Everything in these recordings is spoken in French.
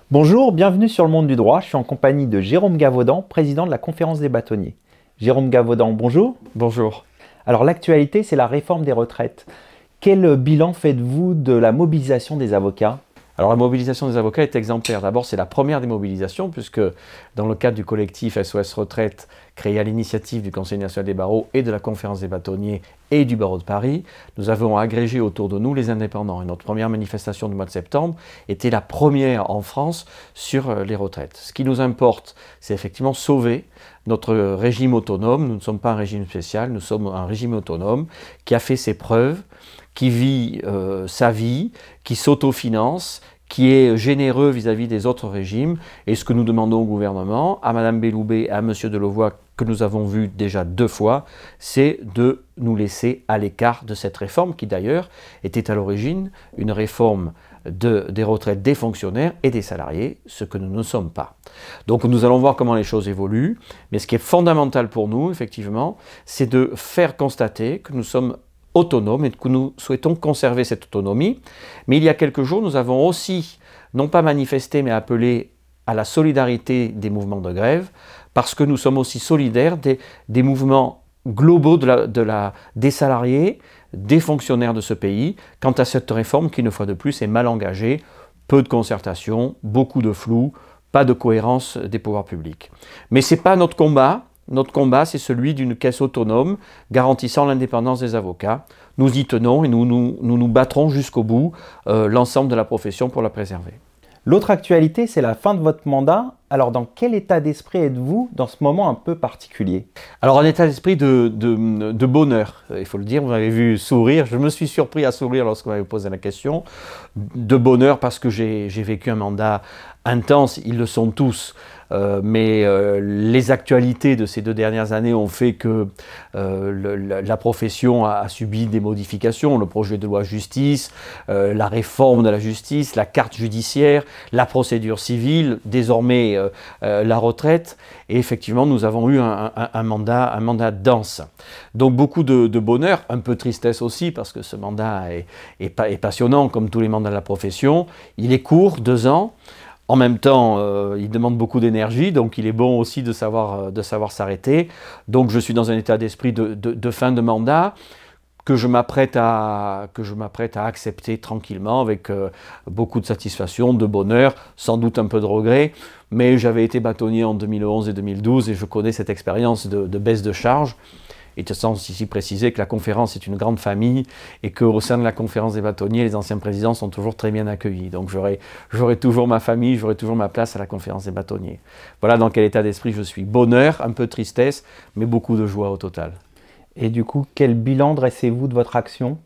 Bonjour, bienvenue sur le monde du droit. Je suis en compagnie de Jérôme Gavaudan, président de la Conférence des bâtonniers. Jérôme Gavaudan, bonjour. Bonjour. Alors l'actualité, c'est la réforme des retraites. Quel bilan faites-vous de la mobilisation des avocats? Alors la mobilisation des avocats est exemplaire. D'abord, c'est la première des mobilisations puisque dans le cadre du collectif SOS Retraite créé à l'initiative du Conseil national des barreaux et de la Conférence des bâtonniers et du barreau de Paris, nous avons agrégé autour de nous les indépendants. Et notre première manifestation du mois de septembre était la première en France sur les retraites. Ce qui nous importe, c'est effectivement sauver notre régime autonome. Nous ne sommes pas un régime spécial, nous sommes un régime autonome qui a fait ses preuves, qui vit sa vie, qui s'autofinance, qui est généreux vis-à-vis des autres régimes. Et ce que nous demandons au gouvernement, à Mme Belloubet et à M. Delevoye, que nous avons vu déjà 2 fois, c'est de nous laisser à l'écart de cette réforme qui d'ailleurs était à l'origine une réforme des retraites des fonctionnaires et des salariés, ce que nous ne sommes pas. Donc nous allons voir comment les choses évoluent, mais ce qui est fondamental pour nous, effectivement, c'est de faire constater que nous sommes autonomes et que nous souhaitons conserver cette autonomie. Mais il y a quelques jours, nous avons aussi, non pas manifesté, mais appelé à la solidarité des mouvements de grève, parce que nous sommes aussi solidaires des mouvements globaux des salariés, des fonctionnaires de ce pays, quant à cette réforme qui, une fois de plus, est mal engagée, peu de concertation, beaucoup de flou, pas de cohérence des pouvoirs publics. Mais ce n'est pas notre combat. Notre combat, c'est celui d'une caisse autonome garantissant l'indépendance des avocats. Nous y tenons et nous battrons jusqu'au bout l'ensemble de la profession pour la préserver. L'autre actualité, c'est la fin de votre mandat. Alors dans quel état d'esprit êtes-vous dans ce moment un peu particulier? Alors un état d'esprit de bonheur, il faut le dire, vous m'avez vu sourire, je me suis surpris à sourire lorsque vous m'avez posé la question. De bonheur parce que j'ai vécu un mandat intense, ils le sont tous. Mais les actualités de ces 2 dernières années ont fait que la profession a subi des modifications. Le projet de loi justice, la réforme de la justice, la carte judiciaire, la procédure civile, désormais la retraite. Et effectivement, nous avons eu un mandat dense. Donc beaucoup de bonheur, un peu de tristesse aussi, parce que ce mandat est passionnant, comme tous les mandats de la profession. Il est court, 2 ans. En même temps, il demande beaucoup d'énergie, donc il est bon aussi de savoir s'arrêter. Donc je suis dans un état d'esprit de fin de mandat que je m'apprête à accepter tranquillement, avec beaucoup de satisfaction, de bonheur, sans doute un peu de regret. Mais j'avais été bâtonnier en 2011 et 2012 et je connais cette expérience de baisse de charge. Et de sens ici préciser que la conférence est une grande famille et qu'au sein de la conférence des bâtonniers, les anciens présidents sont toujours très bien accueillis. Donc j'aurai toujours ma famille, j'aurai toujours ma place à la conférence des bâtonniers. Voilà dans quel état d'esprit je suis. Bonheur, un peu de tristesse, mais beaucoup de joie au total. Et du coup, quel bilan dressez-vous de votre action?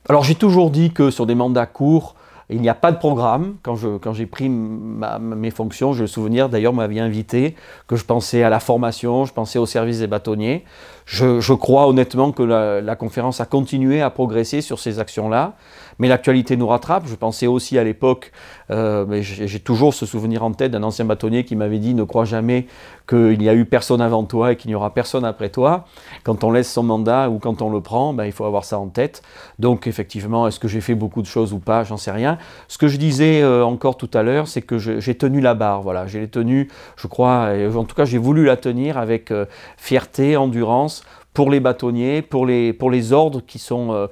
Alors j'ai toujours dit que sur des mandats courts, il n'y a pas de programme. Quand j'ai pris mes fonctions, j'ai le souvenir, d'ailleurs, m'avait invité, que je pensais à la formation, je pensais au service des bâtonniers. Je crois honnêtement que la conférence a continué à progresser sur ces actions-là, mais l'actualité nous rattrape. Je pensais aussi à l'époque, mais j'ai toujours ce souvenir en tête d'un ancien bâtonnier qui m'avait dit « Ne crois jamais qu'il n'y a eu personne avant toi et qu'il n'y aura personne après toi ». Quand on laisse son mandat ou quand on le prend, il faut avoir ça en tête. Donc effectivement, est-ce que j'ai fait beaucoup de choses ou pas? J'en sais rien. Ce que je disais encore tout à l'heure, c'est que j'ai tenu la barre. Voilà, j'ai tenu, je crois, et en tout cas j'ai voulu la tenir avec fierté, endurance, pour les bâtonniers, pour les ordres qui sont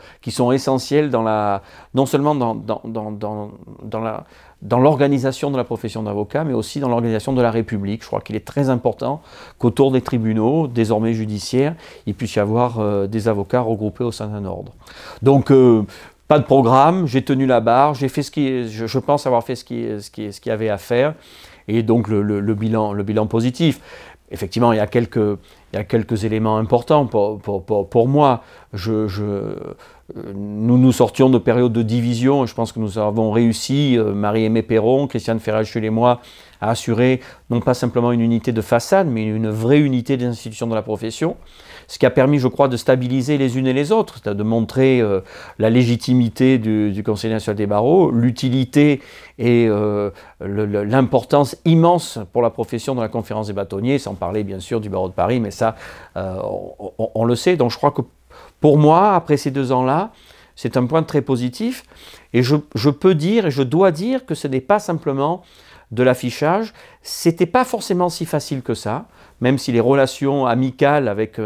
essentiels non seulement dans l'organisation de la profession d'avocat, mais aussi dans l'organisation de la République. Je crois qu'il est très important qu'autour des tribunaux, désormais judiciaires, il puisse y avoir des avocats regroupés au sein d'un ordre. Donc, pas de programme, j'ai tenu la barre, j'ai fait je pense avoir fait ce qu'il y avait à faire, et donc le bilan positif. Effectivement, il y a quelques éléments importants pour moi. Nous sortions de périodes de division. Je pense que nous avons réussi, Marie-Aimée Perron, Christiane Ferrachul et moi, à assurer non pas simplement une unité de façade, mais une vraie unité des institutions de la profession. Ce qui a permis, je crois, de stabiliser les unes et les autres, de montrer la légitimité du Conseil national des barreaux, l'utilité et l'importance immense pour la profession de la conférence des bâtonniers, sans parler bien sûr du barreau de Paris, mais ça, on le sait. Donc je crois que pour moi, après ces 2 ans-là, c'est un point très positif. Et je peux dire et je dois dire que ce n'est pas simplement de l'affichage. C'était pas forcément si facile que ça, même si les relations amicales avec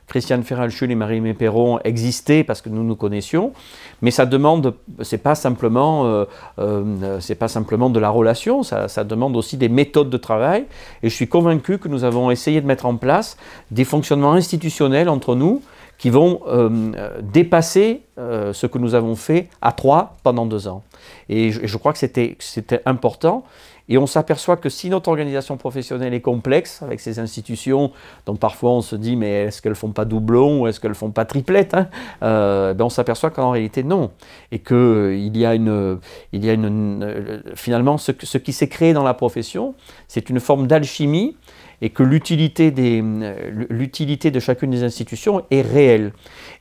Christiane Ferralchul et Marie-Aimée Perron existaient parce que nous nous connaissions, mais ça demande, c'est pas simplement de la relation, ça demande aussi des méthodes de travail, et je suis convaincu que nous avons essayé de mettre en place des fonctionnements institutionnels entre nous qui vont dépasser ce que nous avons fait à 3 pendant 2 ans. Et je crois que c'était important. Et on s'aperçoit que si notre organisation professionnelle est complexe, avec ces institutions dont parfois on se dit mais est-ce qu'elles ne font pas doublon ou est-ce qu'elles ne font pas triplette, hein, on s'aperçoit qu'en réalité non. Et qu'il y a finalement ce qui s'est créé dans la profession, c'est une forme d'alchimie, et que l'utilité de chacune des institutions est réelle.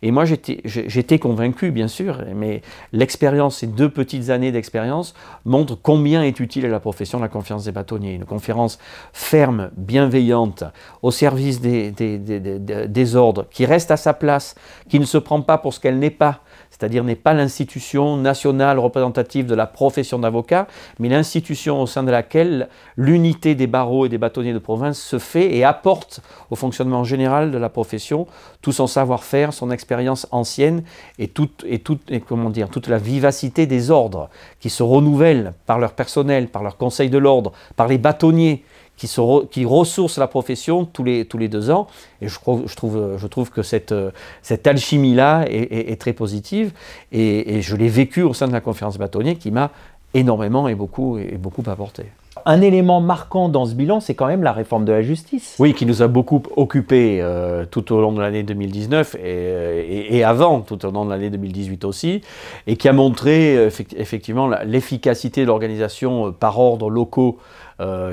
Et moi, j'étais convaincu, bien sûr, mais l'expérience, ces 2 petites années d'expérience, montrent combien est utile à la profession la conférence des bâtonniers. Une conférence ferme, bienveillante, au service des ordres, qui reste à sa place, qui ne se prend pas pour ce qu'elle n'est pas, c'est-à-dire n'est pas l'institution nationale représentative de la profession d'avocat, mais l'institution au sein de laquelle l'unité des barreaux et des bâtonniers de province se fait et apporte au fonctionnement général de la profession tout son savoir-faire, son expérience ancienne et toute la vivacité des ordres qui se renouvellent par leur personnel, par leur conseil de l'ordre, par les bâtonniers qui ressourcent la profession tous les 2 ans. Et je trouve que cette alchimie-là est très positive. Et je l'ai vécu au sein de la conférence bâtonnier qui m'a énormément et beaucoup apporté. Un élément marquant dans ce bilan, c'est quand même la réforme de la justice. Oui, qui nous a beaucoup occupés tout au long de l'année 2019 et avant, tout au long de l'année 2018 aussi, et qui a montré effectivement l'efficacité de l'organisation par ordre locaux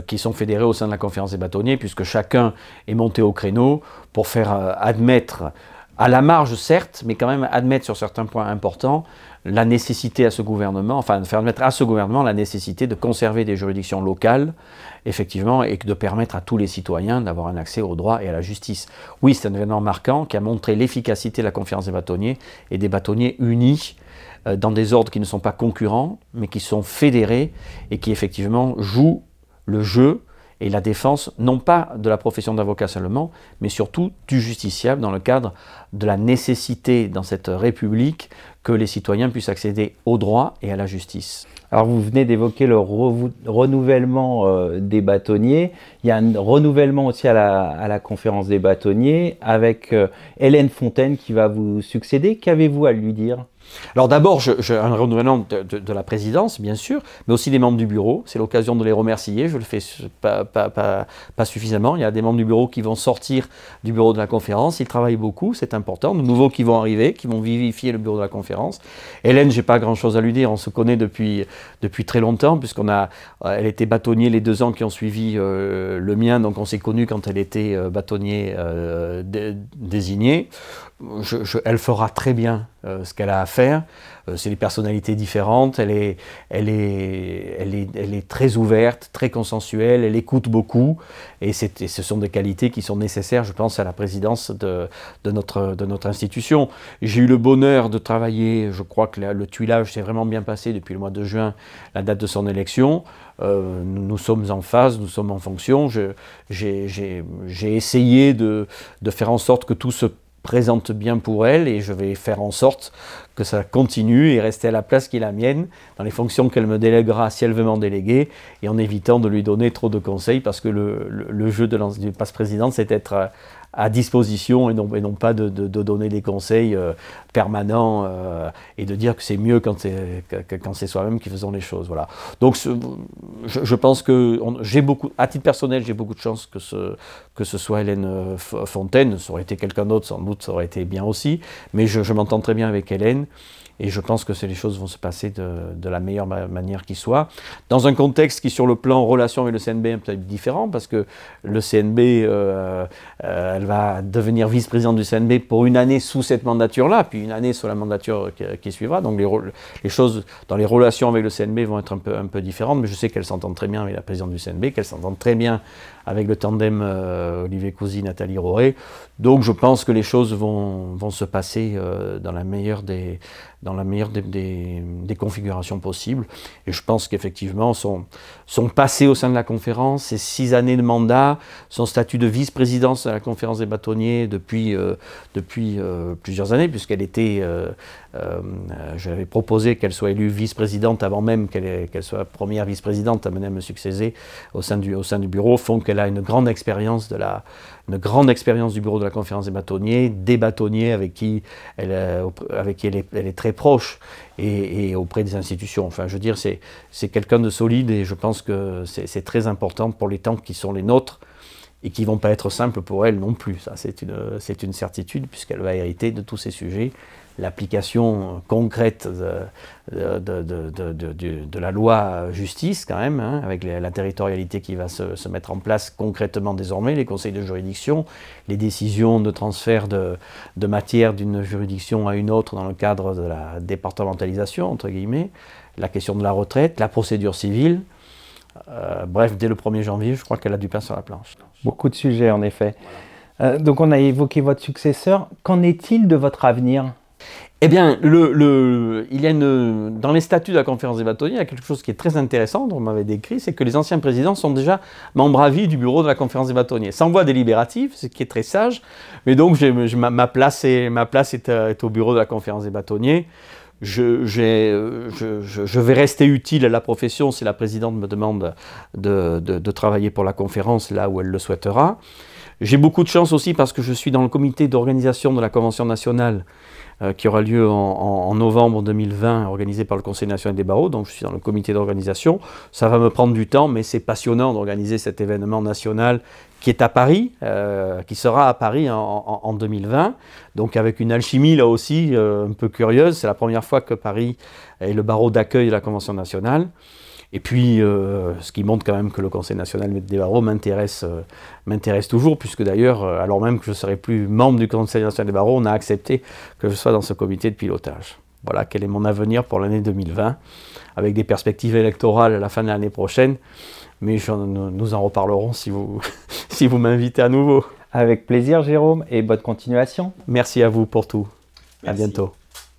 qui sont fédérés au sein de la conférence des bâtonniers, puisque chacun est monté au créneau pour faire admettre, à la marge certes, mais quand même admettre sur certains points importants, la nécessité à ce gouvernement, enfin faire admettre à ce gouvernement la nécessité de conserver des juridictions locales, effectivement, et de permettre à tous les citoyens d'avoir un accès au droit et à la justice. Oui, c'est un événement marquant qui a montré l'efficacité de la conférence des bâtonniers et des bâtonniers unis dans des ordres qui ne sont pas concurrents, mais qui sont fédérés et qui effectivement jouent le jeu et la défense, non pas de la profession d'avocat seulement, mais surtout du justiciable dans le cadre de la nécessité dans cette République que les citoyens puissent accéder au droit et à la justice. Alors vous venez d'évoquer le renouvellement des bâtonniers. Il y a un renouvellement aussi à la conférence des bâtonniers avec Hélène Fontaine qui va vous succéder. Qu'avez-vous à lui dire ? Alors d'abord, un renouvellement de la présidence, bien sûr, mais aussi des membres du bureau. C'est l'occasion de les remercier, je le fais pas suffisamment. Il y a des membres du bureau qui vont sortir du bureau de la conférence, ils travaillent beaucoup, c'est important. De nouveaux qui vont arriver, qui vont vivifier le bureau de la conférence. Hélène, j'ai pas grand-chose à lui dire, on se connaît depuis très longtemps, elle était bâtonnier les 2 ans qui ont suivi le mien, donc on s'est connus quand elle était bâtonnier désigné. Elle fera très bien ce qu'elle a à faire. C'est des personnalités différentes. Elle est très ouverte, très consensuelle. Elle écoute beaucoup. Et ce sont des qualités qui sont nécessaires, je pense, à la présidence de notre institution. J'ai eu le bonheur de travailler. Je crois que le tuilage s'est vraiment bien passé depuis le mois de juin, la date de son élection. Nous sommes en phase, nous sommes en fonction. J'ai essayé de faire en sorte que tout se présente bien pour elle et je vais faire en sorte que ça continue et rester à la place qui est la mienne dans les fonctions qu'elle me délèguera si elle veut m'en déléguer et en évitant de lui donner trop de conseils parce que le jeu du passe-président c'est d'être à disposition et non pas de donner des conseils permanents et de dire que c'est mieux quand c'est soi-même qui faisons les choses. Voilà. Donc je pense que à titre personnel, j'ai beaucoup de chance que ce soit Hélène Fontaine. Ça aurait été quelqu'un d'autre, sans doute, ça aurait été bien aussi. Mais je m'entends très bien avec Hélène. Et je pense que les choses vont se passer de la meilleure manière qui soit. Dans un contexte qui, sur le plan relation avec le CNB, est peut-être différent, parce que le CNB, elle va devenir vice-présidente du CNB pour une année sous cette mandature-là, puis une année sous la mandature qui suivra. Donc les choses dans les relations avec le CNB vont être un peu différentes, mais je sais qu'elle s'entend très bien avec la présidente du CNB, qu'elle s'entend très bien avec le tandem Olivier Cousy, Nathalie Roré. Donc je pense que les choses vont se passer dans dans la meilleure des configurations possibles. Et je pense qu'effectivement, son passé au sein de la conférence, ses 6 années de mandat, son statut de vice-présidence à la conférence des bâtonniers depuis plusieurs années, puisqu'elle était, j'avais proposé qu'elle soit élue vice-présidente avant même qu'elle soit première vice-présidente, amenée à me succéder au sein du bureau, font qu'elle a une grande expérience du bureau de la conférence des bâtonniers, des bâtonniers avec qui elle est très proche et auprès des institutions. Enfin, je veux dire, c'est quelqu'un de solide et je pense que c'est très important pour les temps qui sont les nôtres et qui ne vont pas être simples pour elle non plus. Ça, c'est une certitude puisqu'elle va hériter de tous ces sujets. L'application concrète de la loi justice quand même, hein, avec la territorialité qui va se mettre en place concrètement désormais, les conseils de juridiction, les décisions de transfert de matière d'une juridiction à une autre dans le cadre de la départementalisation, entre guillemets, la question de la retraite, la procédure civile. Bref, dès le 1er janvier, je crois qu'elle a du pain sur la planche. Beaucoup de sujets en effet. Donc on a évoqué votre successeur. Qu'en est-il de votre avenir ? Eh bien, il y a dans les statuts de la conférence des bâtonniers, il y a quelque chose qui est très intéressant, dont on m'avait décrit, c'est que les anciens présidents sont déjà membres à vie du bureau de la conférence des bâtonniers, sans voix délibérative, ce qui est très sage, mais donc ma place est au bureau de la conférence des bâtonniers. Je vais rester utile à la profession si la présidente me demande de travailler pour la conférence là où elle le souhaitera. J'ai beaucoup de chance aussi parce que je suis dans le comité d'organisation de la Convention nationale qui aura lieu en novembre 2020, organisé par le Conseil national des barreaux, donc je suis dans le comité d'organisation. Ça va me prendre du temps, mais c'est passionnant d'organiser cet événement national qui est à Paris, qui sera à Paris en 2020, donc avec une alchimie là aussi un peu curieuse. C'est la première fois que Paris est le barreau d'accueil de la Convention nationale. Et puis, ce qui montre quand même que le Conseil national des barreaux m'intéresse toujours, puisque d'ailleurs, alors même que je ne serai plus membre du Conseil national des barreaux, on a accepté que je sois dans ce comité de pilotage. Voilà quel est mon avenir pour l'année 2020, avec des perspectives électorales à la fin de l'année prochaine, mais nous en reparlerons si vous m'invitez à nouveau. Avec plaisir Jérôme, et bonne continuation. Merci à vous pour tout. Merci. À bientôt.